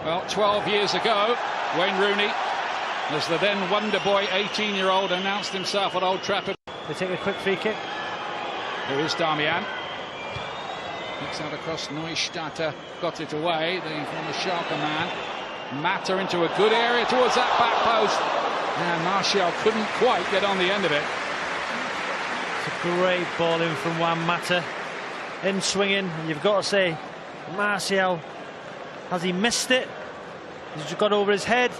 Well, 12 years ago, Wayne Rooney, as the then wonder boy 18-year-old, announced himself at Old Trafford. They take a quick free kick. Here is Darmian. Kicks out across Neustadt, got it away, the former Schalke man. Mata into a good area towards that back post. And Martial couldn't quite get on the end of it. It's a great ball in from Juan Mata. In swinging, and you've got to say, Martial, has he missed it? Has he got over his head?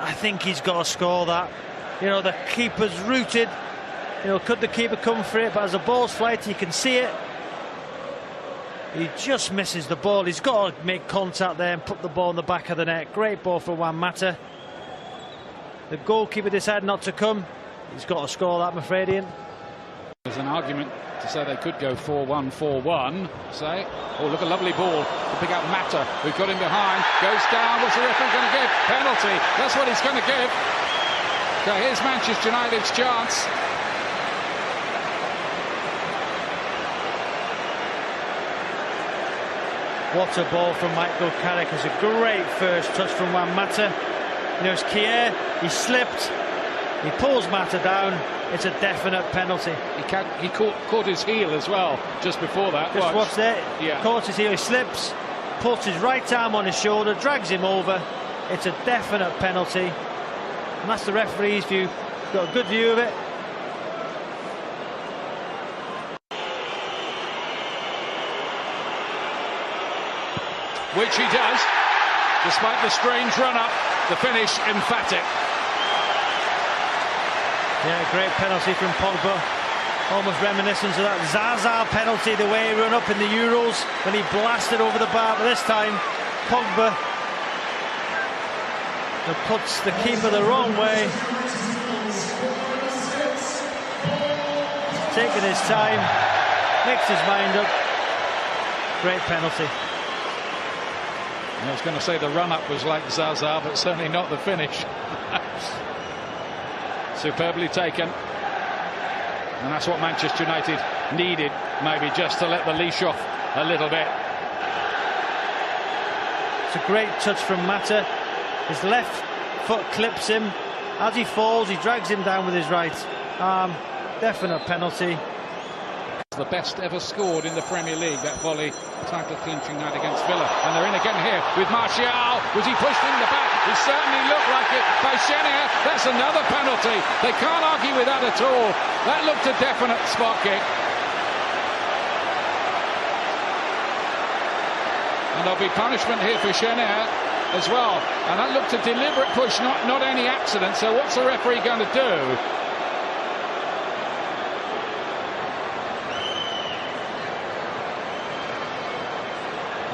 I think he's got to score that. You know, the keeper's rooted. You know, could the keeper come for it? But as the ball's flight, you can see it. He just misses the ball. He's got to make contact there and put the ball in the back of the net. Great ball for Juan Mata. The goalkeeper decided not to come. He's got to score that, I'm afraid, Ian. There's an argument to say they could go 4-1, 4-1. Say, oh, look, a lovely ball to pick out Mata, who got him behind, goes down. What's the referee going to give? Penalty. That's what he's going to give. Okay, here's Manchester United's chance. What a ball from Michael Carrick. It's a great first touch from Juan Mata. You know, it's Kier, he slipped, he pulls Mata down. It's a definite penalty. He caught his heel as well just before that. Just watch there. Yeah. Caught his heel, he slips, puts his right arm on his shoulder, drags him over. It's a definite penalty. And that's the referee's view. He's got a good view of it. Which he does, despite the strange run-up, the finish emphatic. Yeah, great penalty from Pogba. Almost reminiscent of that Zaza penalty, the way he ran up in the Euros when he blasted over the bar. But this time, Pogba puts the keeper the wrong way. Taking his time, makes his mind up. Great penalty. I was going to say the run-up was like Zaza, but certainly not the finish. Superbly taken. And that's what Manchester United needed, maybe, just to let the leash off a little bit. It's a great touch from Mata. His left foot clips him. As he falls, he drags him down with his right arm. Definite penalty. The best ever scored in the Premier League, that volley, title clinching night against Villa. And they're in again here with Martial. Was he pushed in the back? He certainly looked like it by Shenia. That's another penalty. They can't argue with that at all. That looked a definite spot kick. And there'll be punishment here for Shenia as well. And that looked a deliberate push, not any accident. So what's the referee going to do?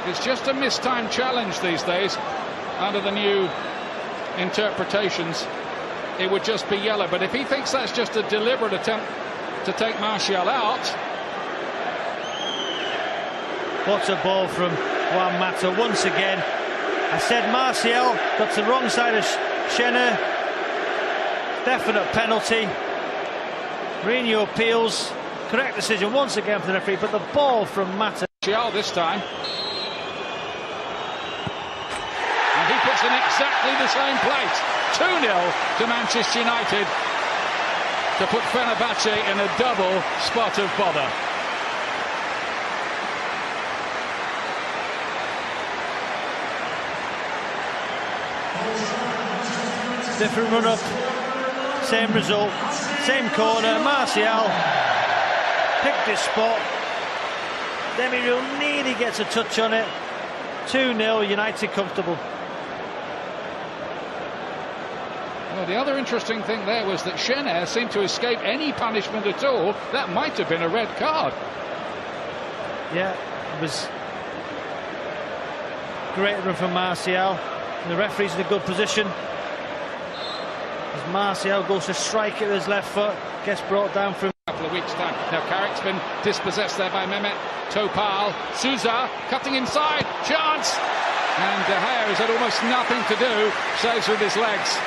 It's just a mistimed challenge these days. Under the new interpretations, it would just be yellow. But if he thinks that's just a deliberate attempt to take Martial out. What a ball from Juan Mata once again. I said Martial got to the wrong side of Schenner. Definite penalty. Mourinho appeals. Correct decision once again for the referee, but the ball from Mata. Martial this time. He puts in exactly the same place. 2-0 to Manchester United to put Fenerbahce in a double spot of bother. Different run-up, same result, same corner. Martial picked his spot. Demiral nearly gets a touch on it. 2-0, United comfortable. Well, the other interesting thing there was that Schenner seemed to escape any punishment at all. That might have been a red card. Yeah, it was great run from Martial. The referee's in a good position. As Martial goes to strike it with his left foot, gets brought down from a couple of weeks' time. Now Carrick's been dispossessed there by Mehmet Topal. Souza cutting inside, chance! And De Gea has had almost nothing to do, saves with his legs.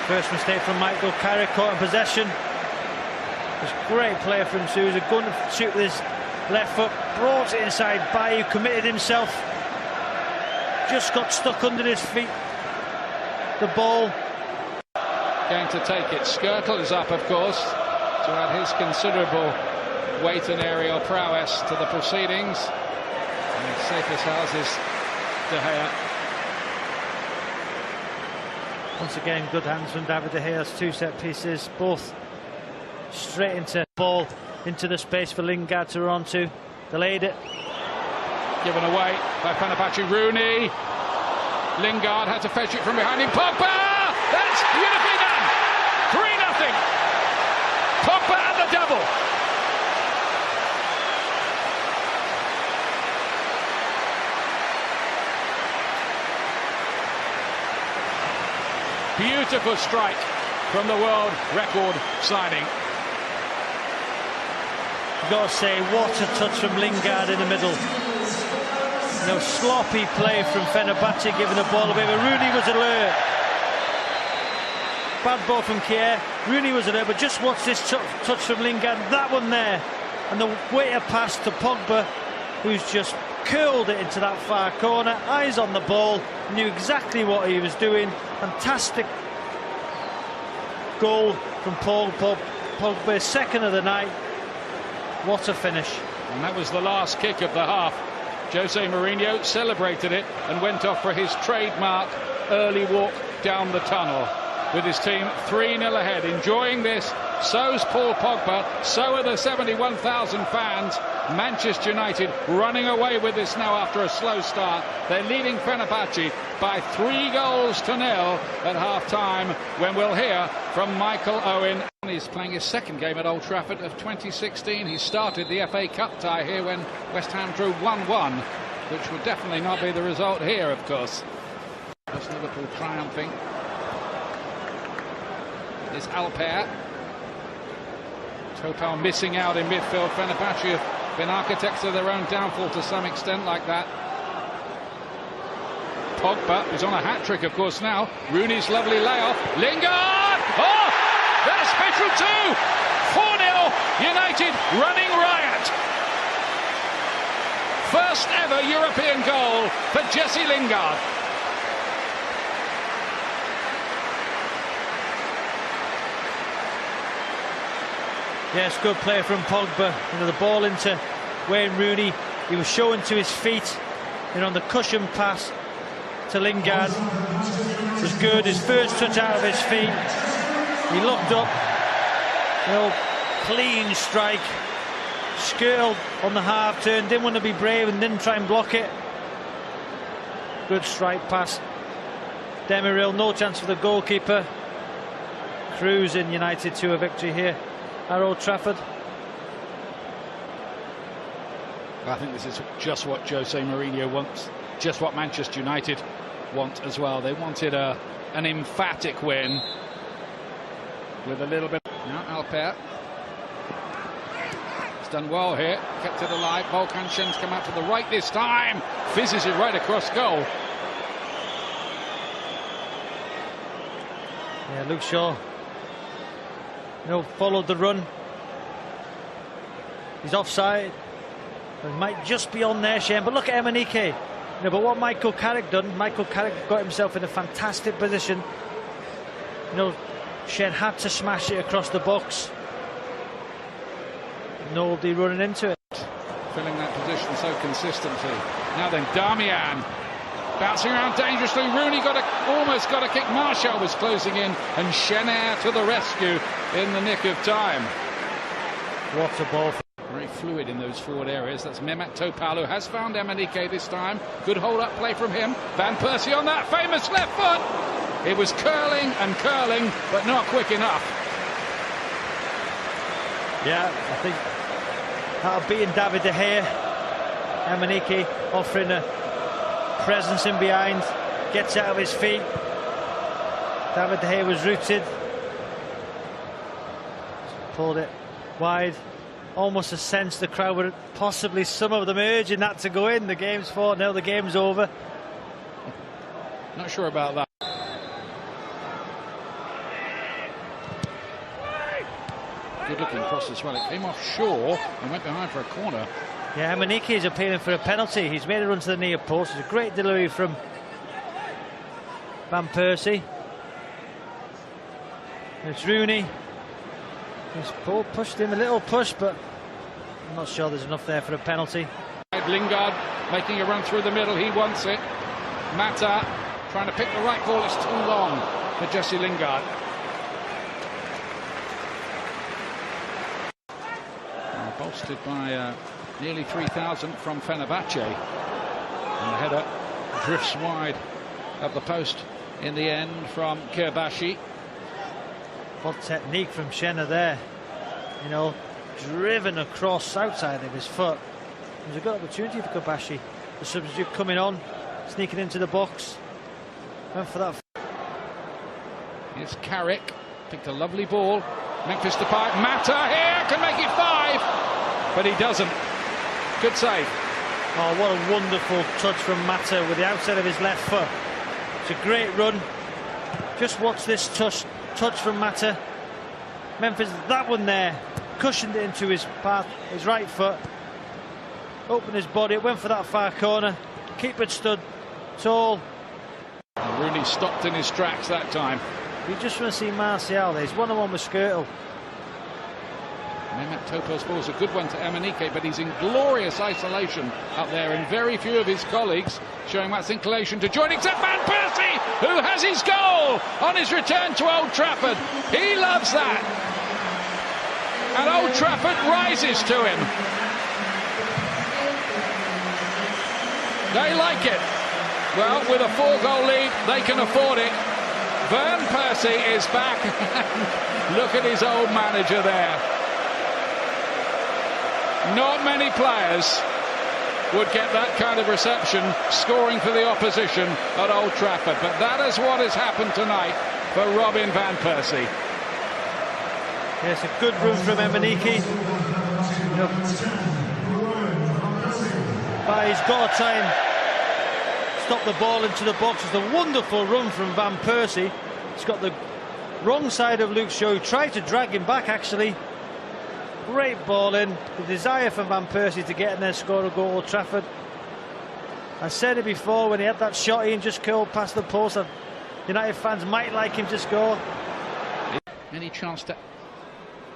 First mistake from Michael Carrick, caught in possession. It was great play from Souza, going to shoot with his left foot, brought it inside. Bayu committed himself. just got stuck under his feet. The ball. Going to take it. Skirtle is up, of course, to add his considerable weight and aerial prowess to the proceedings. And safe as houses, De Gea. Once again, good hands from David De Gea. That's 2 set pieces, both straight into ball, into the space for Lingard to run to. Delayed it. Given away by Fenerbahce. Rooney. Lingard had to fetch it from behind him. Pogba! That's beautifully done! 3-0. Pogba and the double. Beautiful strike from the world record signing. You've got to say, what a touch from Lingard in the middle. No sloppy play from Fenerbahce, giving the ball away, but Rooney was alert. Bad ball from Kier. Rooney was alert, but just watch this touch from Lingard. That one there, and the way it passed to Pogba, who's just curled it into that far corner. Eyes on the ball, knew exactly what he was doing. Fantastic goal from Pogba, second of the night. What a finish. And that was the last kick of the half. Jose Mourinho celebrated it and went off for his trademark early walk down the tunnel with his team 3-0 ahead, enjoying this. So's Paul Pogba, so are the 71,000 fans. Manchester United running away with this now after a slow start. They're leading Fenerbahce by 3-0 at half-time, when we'll hear from Michael Owen. He's playing his second game at Old Trafford of 2016. He started the FA Cup tie here when West Ham drew 1-1, which would definitely not be the result here, of course. Just Liverpool triumphing. Is Alper. Topal missing out in midfield. Fenerbahce have been architects of their own downfall to some extent like that. Pogba is on a hat-trick, of course, now. Rooney's lovely layoff. Lingard! Oh! That's special too! 4-0, United running riot. First ever European goal for Jesse Lingard. Yes, good play from Pogba. The ball into Wayne Rooney. He was showing to his feet. And on the cushion pass to Lingard was good. His first touch out of his feet. He looked up. Clean strike. Skirtled on the half turn. Didn't want to be brave and didn't try and block it. Good strike pass. Demirel, no chance for the goalkeeper. Cruising United to a victory here at Old Trafford. I think this is just what Jose Mourinho wants, just what Manchester United want as well. They wanted an emphatic win with a little bit. Now Alper. He's done well here, kept it alive. Volkan Şen's come out to the right this time, fizzes it right across goal. Yeah, Luke Shaw followed the run. He's offside. He might just be on there, Shane. But look at Emenike. But what Michael Carrick done, Michael Carrick got himself in a fantastic position. Shane had to smash it across the box. Nobody running into it. Filling that position so consistently. Now then, Darmian bouncing around dangerously. Rooney almost got a kick. Martial was closing in, and Chenair to the rescue in the nick of time. What a ball. Very fluid in those forward areas. That's Mehmet Topal, who has found Emenike this time. Good hold-up play from him. Van Persie on that famous left foot. It was curling and curling, but not quick enough. Yeah, I think that'll be in David De Gea. Emenike offering a presence in behind, gets out of his feet. David De Gea was rooted, pulled it wide. Almost a sense the crowd were possibly, some of them urging that to go in. The game's 4-0, the game's over. Not sure about that. Good looking cross as well. It came off Shaw and went behind for a corner. Yeah, Emenike is appealing for a penalty. He's made a run to the near post. It's a great delivery from Van Persie. It's Rooney. He's pushed him a little push, but I'm not sure there's enough there for a penalty. Lingard making a run through the middle, he wants it. Mata trying to pick the right ball, it's too long for Jesse Lingard. Bolstered by nearly 3,000 from Fenerbahce. And the header drifts wide of the post in the end from Kirbashi. What technique from Schenner there. You know, driven across outside of his foot. There's a good opportunity for Kirbashi. The substitute coming on, sneaking into the box. Went for that. Here's Carrick, picked a lovely ball. Memphis Depay, Mata here, can make it 5, but he doesn't. Good save. Oh, what a wonderful touch from Mata with the outside of his left foot. It's a great run. Just watch this touch from Mata. Memphis, that one there, cushioned it into his path, his right foot. Opened his body, it went for that far corner. Keeper stood tall. And Rooney stopped in his tracks that time. You just want to see Martial there. He's 1-on-1 with Skirtle. Mehmet Topal's ball is a good one to Emenike, but he's in glorious isolation up there, and very few of his colleagues showing much inclination to join, except Van Persie, who has his goal on his return to Old Trafford. He loves that. And Old Trafford rises to him. They like it. Well, with a 4-goal lead, they can afford it. Van Persie is back. Look at his old manager there. Not many players would get that kind of reception, scoring for the opposition at Old Trafford. But that is what has happened tonight for Robin Van Persie. Yes, a good run from Emenike. But he's got to try and stop the ball into the box. It's a wonderful run from Van Persie. He's got the wrong side of Luke Shaw. He tried to drag him back, actually. Great ball in. The desire for Van Persie to get in there, score a goal at Old Trafford. I said it before, when he had that shot, Ian just curled past the post. United fans might like him to score. Any chance to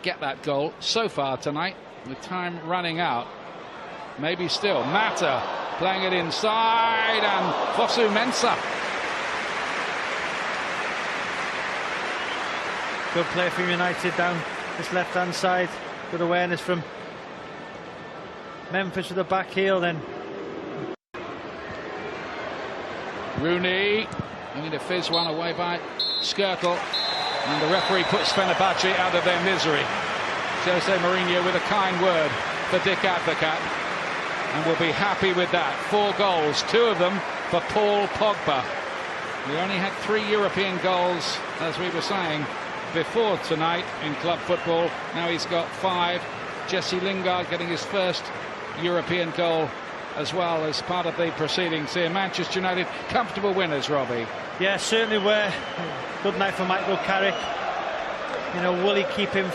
get that goal so far tonight, with time running out? Maybe still. Mata playing it inside, and Fosu Mensah. Good play from United down this left-hand side. Good awareness from Memphis with the back heel then. Rooney, only to fizz one away by Skirtle, and the referee puts Fenerbahce out of their misery. Jose Mourinho with a kind word for Dick Advocat, and will be happy with that. 4 goals, 2 of them for Paul Pogba. We only had 3 European goals, as we were saying, before tonight in club football. Now he's got 5. Jesse Lingard getting his first European goal as well as part of the proceedings here. Manchester United comfortable winners, Robbie. Yeah, certainly were. Good night for Michael Carrick. You know, will he keep him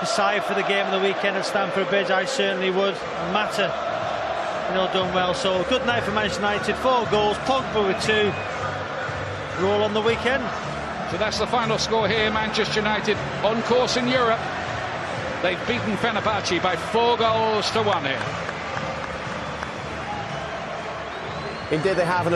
aside for the game of the weekend at Stamford Bridge? I certainly would. And Mata, you know, done well. So good night for Manchester United. 4 goals, Pogba with 2. Roll on the weekend. So that's the final score here. Manchester United on course in Europe. They've beaten Fenerbahce by 4 goals to 1 here. Indeed they have.